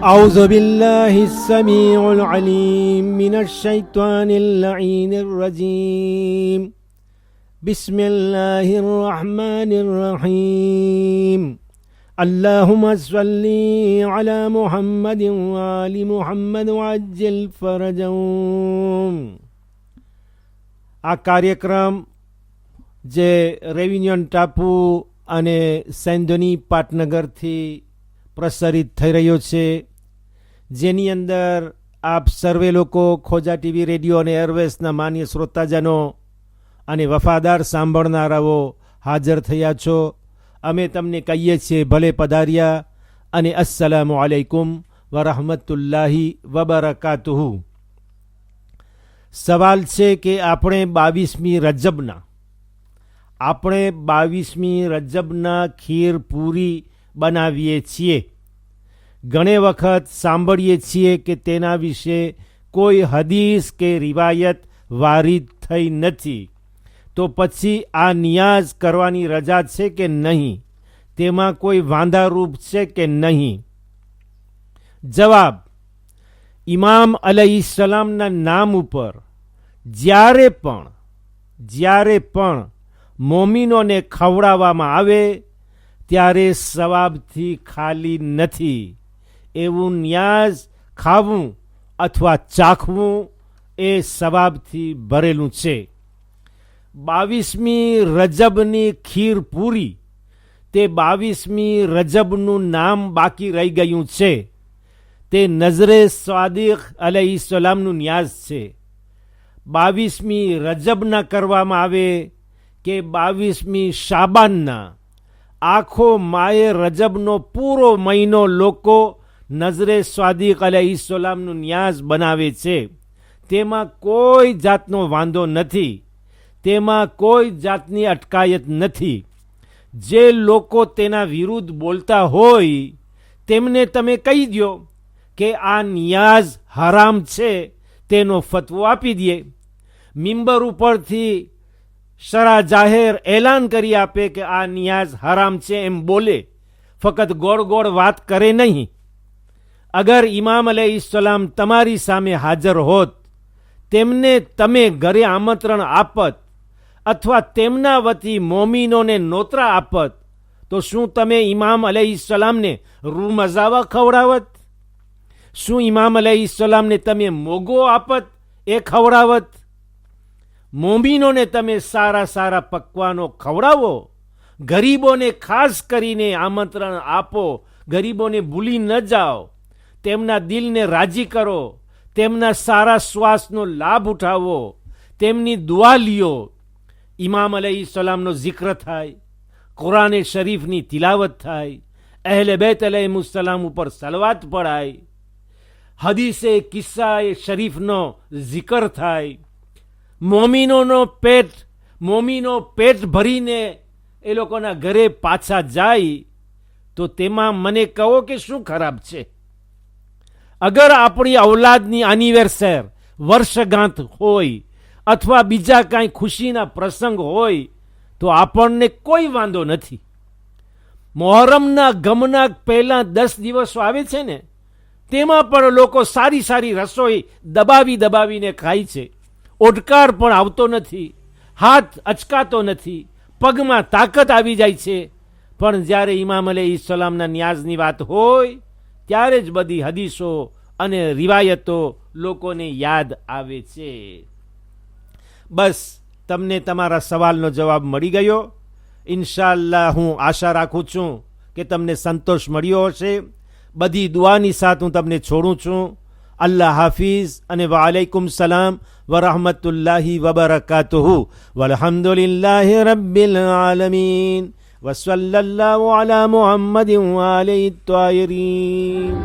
أعوذ بالله السميع العليم من الشيطان اللعين الرجيم بسم الله الرحمن الرحيم اللهم صل على محمد وآل محمد وعجل فرجهم. આ કાર્યક્રમ જે રેવિન્યન ટાપુ અને સૈન્ધની પાટનગરથી પ્રસારિત થઈ રહ્યો છે, જેની અંદર આપ સર્વે લોકો ખોજા ટીવી, રેડિયો અને એરવેસના માન્ય શ્રોતાજનો અને વફાદાર સાંભળનારાઓ હાજર થયા છો. અમે તમને કહીએ છીએ ભલે પધાર્યા અને અસ્સલામુ અલૈકુમ વરહમતુલ્લાહી વબરકાતુહુ. સવાલ છે કે આપણે 22મી રજબના ખીર પૂરી બનાવીએ છીએ. ઘણી વખત સાંભળીએ છીએ કે તેના વિશે કોઈ હદીસ કે રિવાયત વારિદ થઈ નથી, તો પછી આ નિયાઝ કરવાની રજા છે કે નહીં? તેમાં કોઈ વાંધારૂપ છે કે નહીં? જવાબ: ઇમામ અલૈહિસ્સલામના નામ ઉપર જ્યારે પણ મોમીનોને ખવડાવવામાં આવે ત્યારે સવાબથી ખાલી નથી. એવું નિયાઝ ખાવું અથવા ચાખવું એ સવાબથી ભરેલું છે. 22મી રજબની ખીર પૂરી, તે 22મી રજબનું નામ બાકી રહી ગયું છે. તે નઝરે સ્વાદિક અલૈહિસ્સલામનું નિયાઝ છે. 22મી રજબના કરવામાં આવે કે 22મી શાબાનના, આખો માએ રજબનો પૂરો મહિનો લોકો નઝરે સ્વાદિક અલૈહિસ્સલામનું નિયાઝ બનાવે છે. તેમાં કોઈ જાતનો વાંધો નથી, તેમાં કોઈ જાતની અટકાયત નથી. જે લોકો તેના વિરુદ્ધ બોલતા હોય તેમને તમે કહી દો કે આ નિયાઝ હરામ છે, તેનો ફતવો આપી દે. મિંબર ઉપરથી શરા જાહેર એલાન કરી આપે કે આ નિયાઝ હરામ છે એમ બોલે, ફક્ત ગોળ ગોળ વાત કરે નહીં. અગર ઇમામ અલૈહિસ્સલામ તમારી સામે હાજર હોત, તેમને તમે ઘરે આમંત્રણ આપત અથવા તેમના વતી મોમીનોને નોતરા આપત, તો શું તમે ઇમામ અલૈહિસ્સલામને રૂ મઝાવા ખવડાવત? શું ઇમામ અલૈહિસ્સલામને તમે મોગો આપત એ ખવડાવત? મોમીનોને તમે સારા પકવાનો ખવડાવો, ગરીબોને ખાસ કરીને આમંત્રણ આપો. ગરીબોને ભૂલી ન જાઓ, તેમના દિલને રાજી કરો, તેમના સારા શ્વાસનો લાભ ઉઠાવો, તેમની દુઆ લ્યો. ઇમામ અલૈહિસ્સલામનો જિક્ર થાય, કુરાને શરીફની તિલાવત થાય, અહેલે બેત અલૈહિસ્સલામ ઉપર સલવાત પડાય, હદીસે કિસ્સાએ શરીફનો જિકર થાય. મોમીનો પેટ ભરીને એ લોકોના ઘરે પાછા જાય, તો તેમાં મને કહો કે શું ખરાબ છે? અગર આપણી ઔલાદની એનિવર્સરી, વર્ષગાંઠ હોય અથવા બીજા કાંઈ ખુશીના પ્રસંગ હોય તો આપણને કોઈ વાંધો નથી. મોહરમના ગમના પહેલા 10 દિવસો આવે છે ને, તેમાં પણ લોકો સારી રસોઈ દબાવીને ખાય છે. ઓડકાર પણ આવતો નથી, હાથ અચકાતો નથી, પગમાં તાકાત આવી જાય છે. પણ જ્યારે ઇમામ અલૈહિસ્સલામના નિયાઝની વાત હોય ત્યારે જ બધી હદીસો અને રિવાયતો લોકોને યાદ આવે છે. બસ, તમને તમારા સવાલનો જવાબ મળી ગયો. ઇન્શાઅલ્લાહ હું આશા રાખું છું કે તમને સંતોષ મળ્યો હશે. બધી દુઆની સાથ હું તમને છોડું છું. અલ્લાહ હાફિઝ અને વાલેકુમ સલામ વરહમતુલ્લાહી વબરકાતુહુ. વલ્હમ્દુલિલ્લાહી રબ્બિલ આલમીન. વસલ્લલ્લાહુ અલા મુહમ્મદિન વ આલિહિત તાહિરીન.